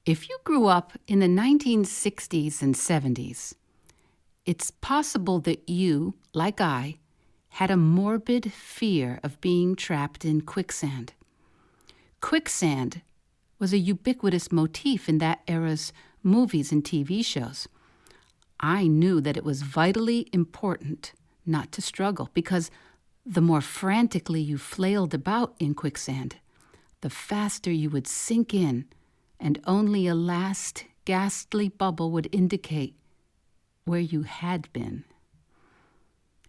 If you grew up in the 1960s and 70s, it's possible that you, like I, had a morbid fear of being trapped in quicksand. Quicksand was a ubiquitous motif in that era's movies and TV shows. I knew that it was vitally important not to struggle because the more frantically you flailed about in quicksand, the faster you would sink in, and only a last ghastly bubble would indicate where you had been.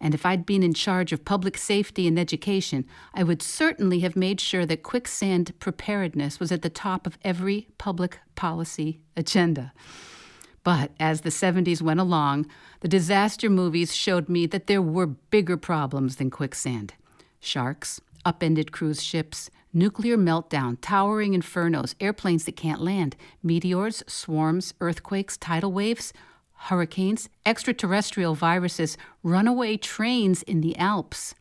And if I'd been in charge of public safety and education, I would certainly have made sure that quicksand preparedness was at the top of every public policy agenda. But as the 70s went along, the disaster movies showed me that there were bigger problems than quicksand. Sharks, upended cruise ships, nuclear meltdown, towering infernos, airplanes that can't land, meteors, swarms, earthquakes, tidal waves, hurricanes, extraterrestrial viruses, runaway trains in the Alps.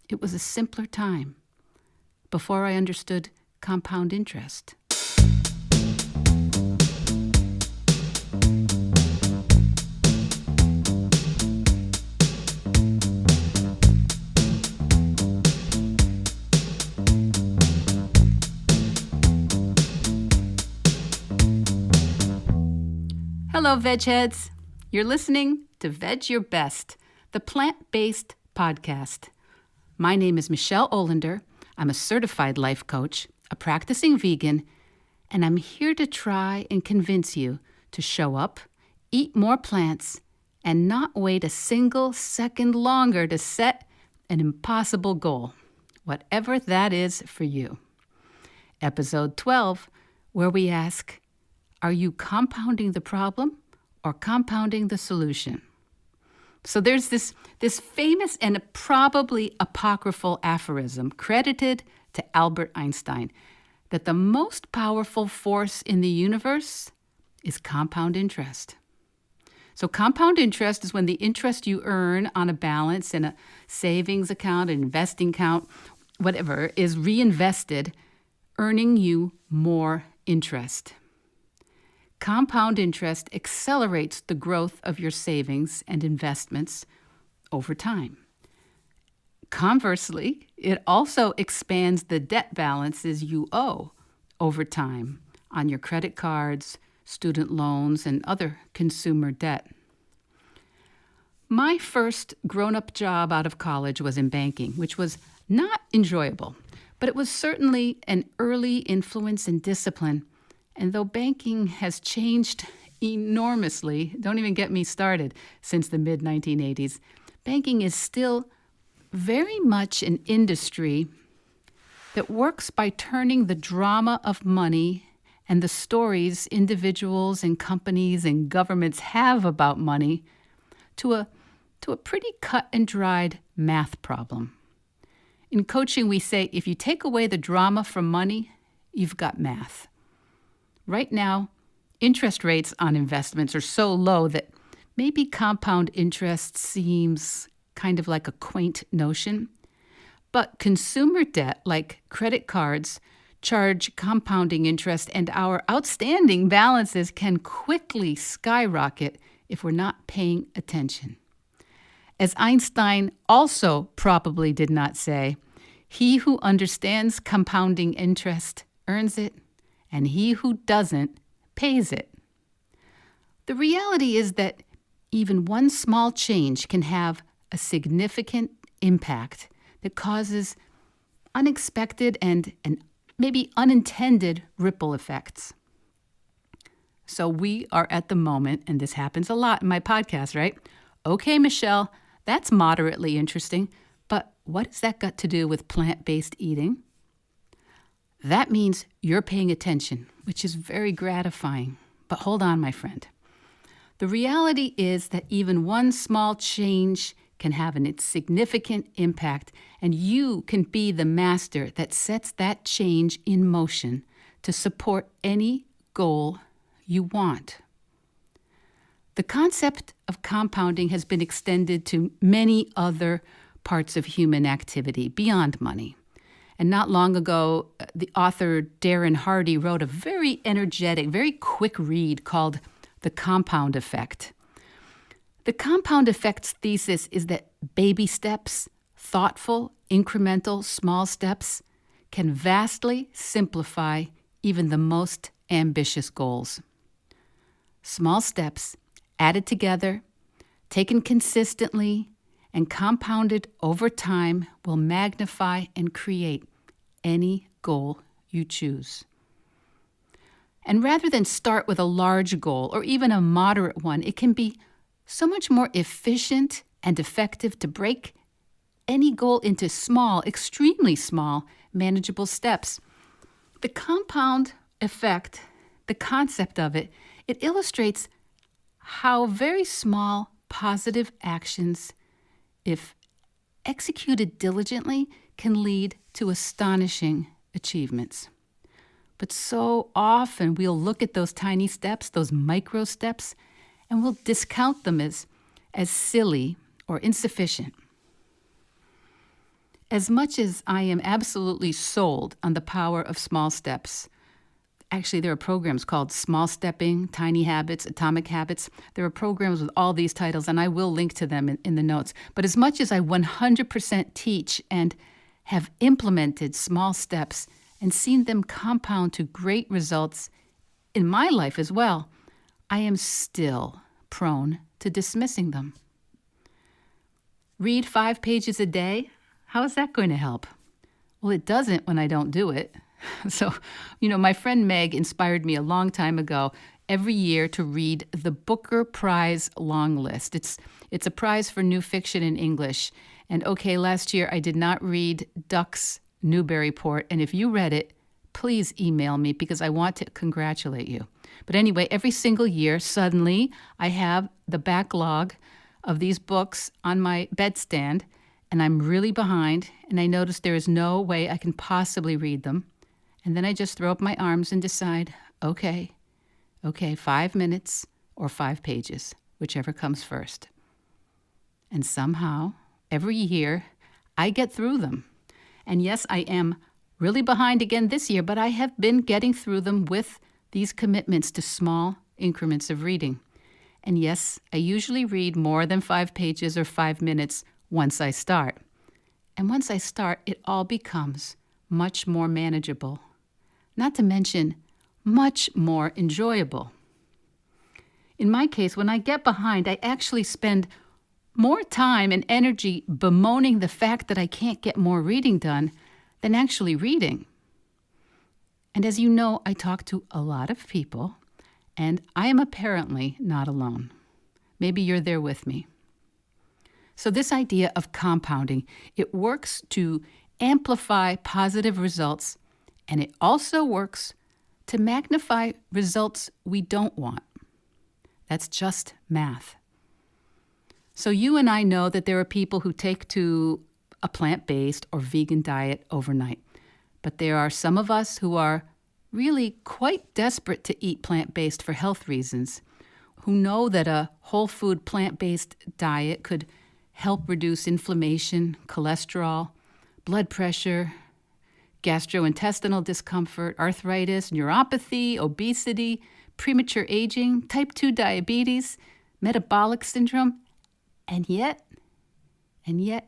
It was a simpler time before I understood compound interest. Hello, Vegheads. You're listening to Veg Your Best, the plant-based podcast. My name is Michelle Olander. I'm a certified life coach, a practicing vegan, and I'm here to try and convince you to show up, eat more plants, and not wait a single second longer to set an impossible goal, whatever that is for you. Episode 12, where we ask, are you compounding the problem or compounding the solution? So there's this famous and probably apocryphal aphorism credited to Albert Einstein that the most powerful force in the universe is compound interest. So compound interest is when the interest you earn on a balance in a savings account, an investing account, whatever, is reinvested, earning you more interest. Compound interest accelerates the growth of your savings and investments over time. Conversely, it also expands the debt balances you owe over time on your credit cards, student loans, and other consumer debt. My first grown-up job out of college was in banking, which was not enjoyable, but it was certainly an early influence and discipline. And though banking has changed enormously, don't even get me started, since the mid-1980s, banking is still very much an industry that works by turning the drama of money and the stories individuals and companies and governments have about money to a pretty cut and dried math problem. In coaching, we say, if you take away the drama from money, you've got math. Right now, interest rates on investments are so low that maybe compound interest seems kind of like a quaint notion. But consumer debt, like credit cards, charge compounding interest, and our outstanding balances can quickly skyrocket if we're not paying attention. As Einstein also probably did not say, he who understands compounding interest earns it, and he who doesn't pays it. The reality is that even one small change can have a significant impact that causes unexpected and maybe unintended ripple effects. So we are at the moment, and this happens a lot in my podcast, right? Okay, Michelle, that's moderately interesting, but what has that got to do with plant-based eating? That means you're paying attention, which is very gratifying. But hold on, my friend. The reality is that even one small change can have an significant impact, and you can be the master that sets that change in motion to support any goal you want. The concept of compounding has been extended to many other parts of human activity beyond money. And not long ago, the author Darren Hardy wrote a very energetic, very quick read called The Compound Effect. The compound effect's thesis is that baby steps, thoughtful, incremental, small steps, can vastly simplify even the most ambitious goals. Small steps, added together, taken consistently, and compounded over time, will magnify and create any goal you choose. And rather than start with a large goal or even a moderate one, it can be so much more efficient and effective to break any goal into small, extremely small, manageable steps. The compound effect, the concept of it, it illustrates how very small positive actions, if executed diligently, can lead to astonishing achievements. But so often we'll look at those tiny steps, those micro steps, and we'll discount them as silly or insufficient. As much as I am absolutely sold on the power of small steps, actually there are programs called Small Stepping, Tiny Habits, Atomic Habits. There are programs with all these titles, and I will link to them in the notes. But as much as I 100% teach and have implemented small steps and seen them compound to great results in my life as well, I am still prone to dismissing them. Read 5 pages a day? How is that going to help? Well, it doesn't when I don't do it. So, my friend Meg inspired me a long time ago every year to read the Booker Prize long list. It's a prize for new fiction in English. And okay, last year I did not read Duck's Newburyport. And if you read it, please email me because I want to congratulate you. But anyway, every single year, suddenly I have the backlog of these books on my bedstand, and I'm really behind, and I notice there is no way I can possibly read them. And then I just throw up my arms and decide, okay, 5 minutes or 5 pages, whichever comes first. And somehow, every year, I get through them. And yes, I am really behind again this year, but I have been getting through them with these commitments to small increments of reading. And yes, I usually read more than 5 pages or 5 minutes once I start. And once I start, it all becomes much more manageable, not to mention much more enjoyable. In my case, when I get behind, I actually spend more time and energy bemoaning the fact that I can't get more reading done than actually reading. And as you know, I talk to a lot of people, and I am apparently not alone. Maybe you're there with me. So this idea of compounding, it works to amplify positive results, and it also works to magnify results we don't want. That's just math. So you and I know that there are people who take to a plant-based or vegan diet overnight. But there are some of us who are really quite desperate to eat plant-based for health reasons, who know that a whole food plant-based diet could help reduce inflammation, cholesterol, blood pressure, gastrointestinal discomfort, arthritis, neuropathy, obesity, premature aging, type 2 diabetes, metabolic syndrome, and yet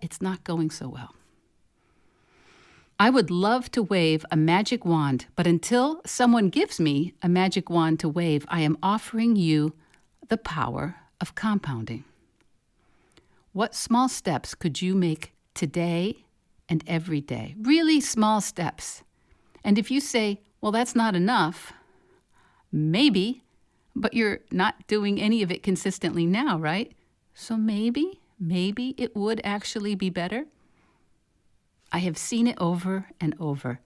it's not going so well. I would love to wave a magic wand, but until someone gives me a magic wand to wave, I am offering you the power of compounding. What small steps could you make today and every day? Really small steps. And if you say, well, that's not enough, maybe, but you're not doing any of it consistently now, right? So maybe it would actually be better. I have seen it over and over.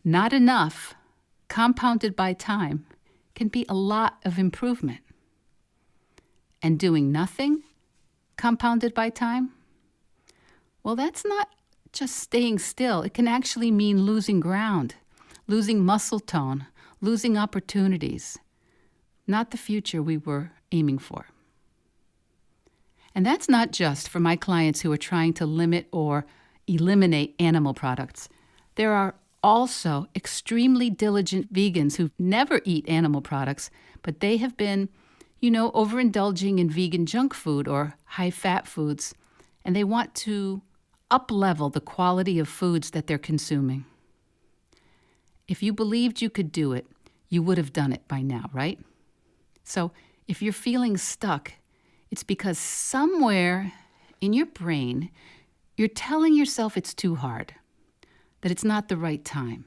Not enough, compounded by time, can be a lot of improvement. And doing nothing, compounded by time, well, that's not just staying still. It can actually mean losing ground, losing muscle tone, losing opportunities. Not the future we were aiming for. And that's not just for my clients who are trying to limit or eliminate animal products. There are also extremely diligent vegans who never eat animal products, but they have been, overindulging in vegan junk food or high-fat foods, and they want to up-level the quality of foods that they're consuming. If you believed you could do it, you would have done it by now, right? So if you're feeling stuck, it's because somewhere in your brain, you're telling yourself it's too hard, that it's not the right time,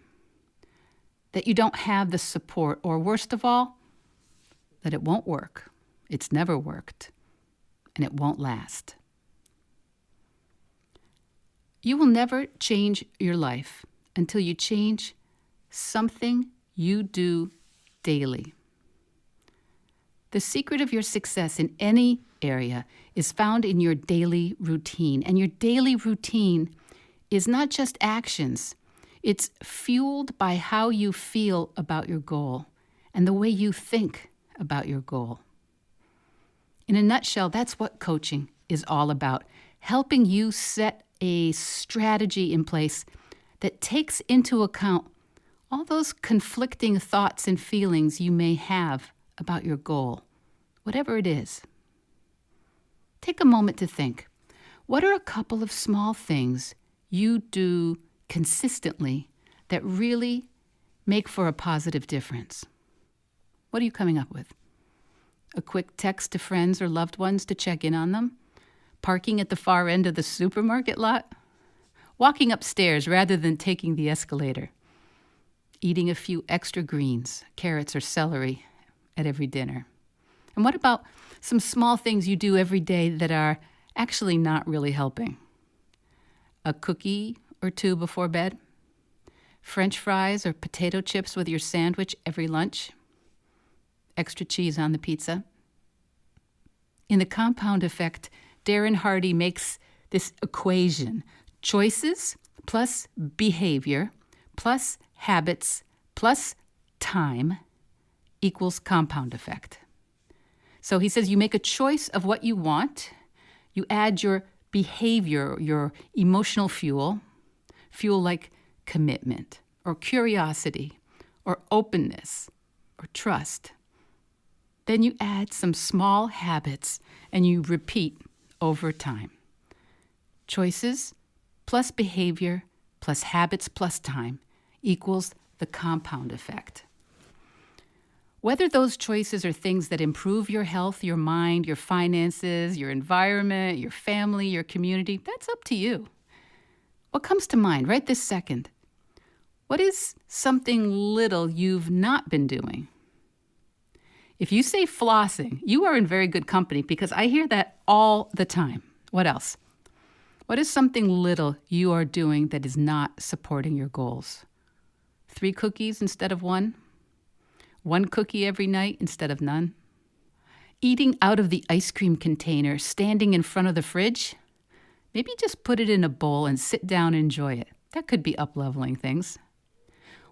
that you don't have the support, or worst of all, that it won't work. It's never worked, and it won't last. You will never change your life until you change something you do daily. The secret of your success in any area is found in your daily routine. And your daily routine is not just actions. It's fueled by how you feel about your goal and the way you think about your goal. In a nutshell, that's what coaching is all about, helping you set a strategy in place that takes into account all those conflicting thoughts and feelings you may have about your goal, whatever it is. Take a moment to think. What are a couple of small things you do consistently that really make for a positive difference? What are you coming up with? A quick text to friends or loved ones to check in on them? Parking at the far end of the supermarket lot? Walking upstairs rather than taking the escalator? Eating a few extra greens, carrots or celery at every dinner? And what about some small things you do every day that are actually not really helping? A cookie or two before bed? French fries or potato chips with your sandwich every lunch? Extra cheese on the pizza? In The Compound Effect, Darren Hardy makes this equation: choices plus behavior plus habits plus time equals compound effect. So he says you make a choice of what you want, you add your behavior, your emotional fuel like commitment or curiosity or openness or trust. Then you add some small habits and you repeat over time. Choices plus behavior plus habits plus time equals the compound effect. Whether those choices are things that improve your health, your mind, your finances, your environment, your family, your community, that's up to you. What comes to mind right this second? What is something little you've not been doing? If you say flossing, you are in very good company because I hear that all the time. What else? What is something little you are doing that is not supporting your goals? 3 cookies instead of 1? 1 cookie every night instead of none? Eating out of the ice cream container, standing in front of the fridge? Maybe just put it in a bowl and sit down and enjoy it. That could be up-leveling things.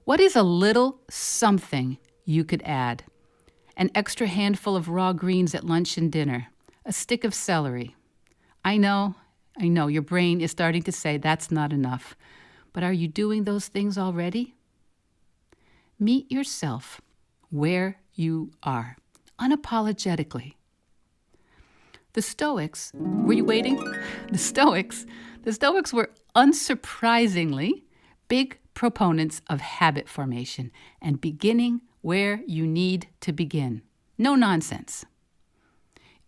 What is a little something you could add? An extra handful of raw greens at lunch and dinner. A stick of celery. I know, your brain is starting to say that's not enough. But are you doing those things already? Meet yourself where you are, unapologetically. The Stoics, were you waiting? The Stoics were unsurprisingly big proponents of habit formation and beginning where you need to begin. No nonsense.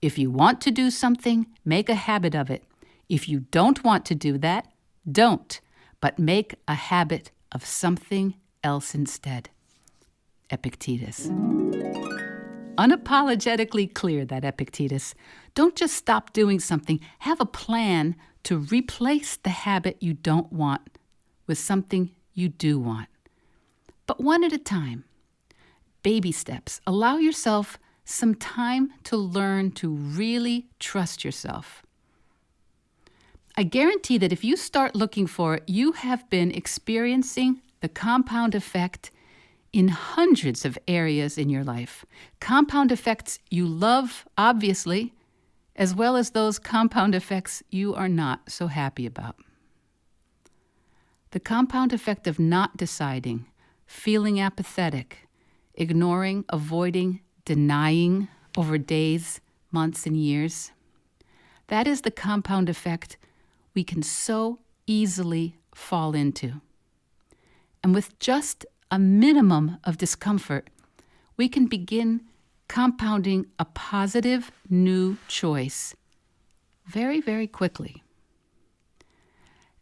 If you want to do something, make a habit of it. If you don't want to do that, don't, but make a habit of something else instead. Epictetus. Unapologetically clear, that Epictetus. Don't just stop doing something. Have a plan to replace the habit you don't want with something you do want. But one at a time. Baby steps. Allow yourself some time to learn to really trust yourself. I guarantee that if you start looking for it, you have been experiencing the compound effect in hundreds of areas in your life. Compound effects you love, obviously, as well as those compound effects you are not so happy about. The compound effect of not deciding, feeling apathetic, ignoring, avoiding, denying over days, months, and years. That is the compound effect we can so easily fall into. And with just a minimum of discomfort, we can begin compounding a positive new choice very, very quickly.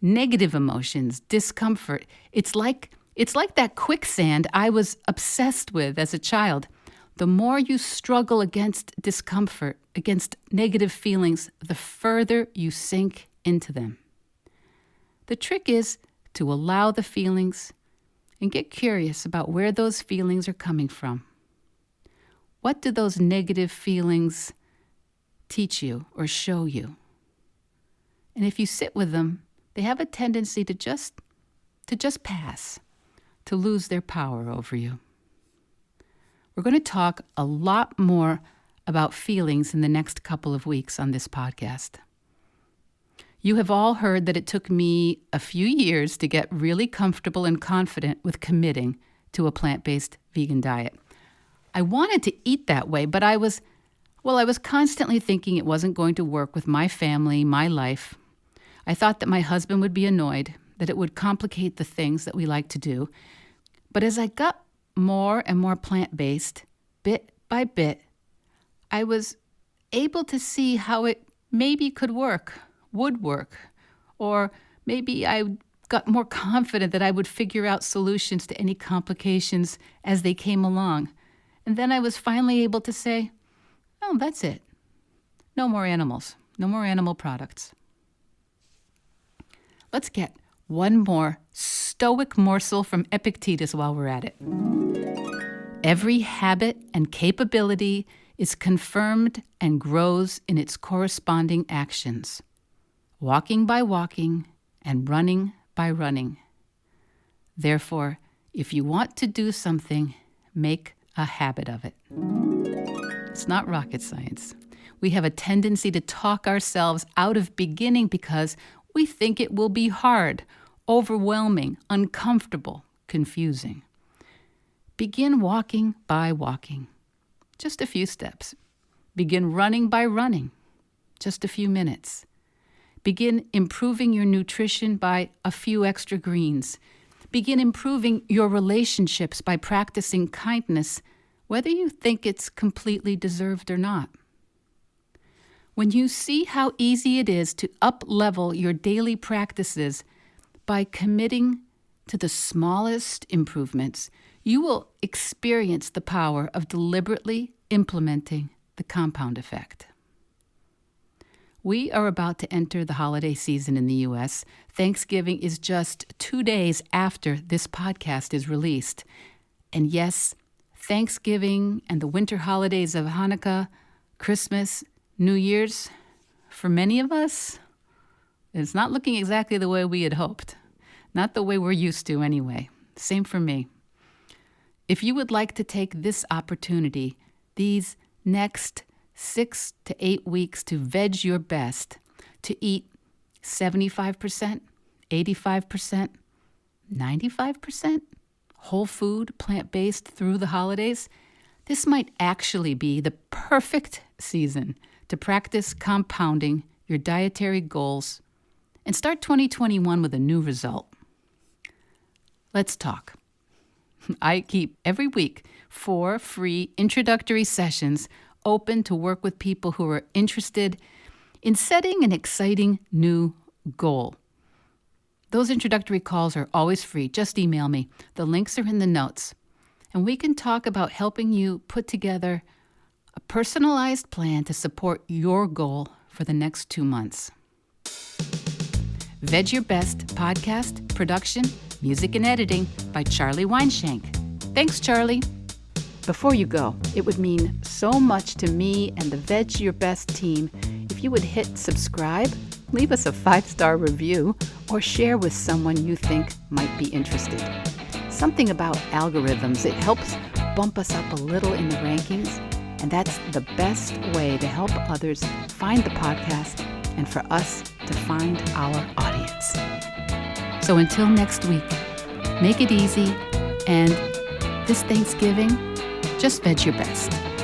Negative emotions, discomfort, it's like that quicksand I was obsessed with as a child. The more you struggle against discomfort, against negative feelings, the further you sink into them. The trick is to allow the feelings and get curious about where those feelings are coming from. What do those negative feelings teach you or show you? And if you sit with them, they have a tendency to just pass, to lose their power over you. We're going to talk a lot more about feelings in the next couple of weeks on this podcast. You have all heard that it took me a few years to get really comfortable and confident with committing to a plant-based vegan diet. I wanted to eat that way, but I was constantly thinking it wasn't going to work with my family, my life. I thought that my husband would be annoyed, that it would complicate the things that we like to do. But as I got more and more plant-based, bit by bit, I was able to see how it maybe would work, or maybe I got more confident that I would figure out solutions to any complications as they came along. And then I was finally able to say, oh, that's it. No more animals, no more animal products. Let's get one more stoic morsel from Epictetus while we're at it. Every habit and capability is confirmed and grows in its corresponding actions, walking by walking and running by running. Therefore, if you want to do something, make a habit of it. It's not rocket science. We have a tendency to talk ourselves out of beginning because we think it will be hard, overwhelming, uncomfortable, confusing. Begin walking by walking, just a few steps. Begin running by running, just a few minutes. Begin improving your nutrition by a few extra greens. Begin improving your relationships by practicing kindness, whether you think it's completely deserved or not. When you see how easy it is to up-level your daily practices by committing to the smallest improvements, you will experience the power of deliberately implementing the compound effect. We are about to enter the holiday season in the U.S. Thanksgiving is just 2 days after this podcast is released. And yes, Thanksgiving and the winter holidays of Hanukkah, Christmas, New Year's, for many of us, it's not looking exactly the way we had hoped. Not the way we're used to anyway. Same for me. If you would like to take this opportunity, these next 6 to 8 weeks to veg your best, to eat 75%, 85%, 95% whole food, plant-based through the holidays, this might actually be the perfect season to practice compounding your dietary goals and start 2021 with a new result. Let's talk. I keep every week 4 free introductory sessions open to work with people who are interested in setting an exciting new goal. Those introductory calls are always free. Just email me. The links are in the notes. And we can talk about helping you put together a personalized plan to support your goal for the next 2 months. Veg Your Best podcast, production, music and editing by Charlie Weinshank. Thanks, Charlie. Before you go, it would mean so much to me and the Veg Your Best team if you would hit subscribe, leave us a 5-star review, or share with someone you think might be interested. Something about algorithms, it helps bump us up a little in the rankings, and that's the best way to help others find the podcast and for us to find our audience. So until next week, make it easy, and this Thanksgiving, just veg your best.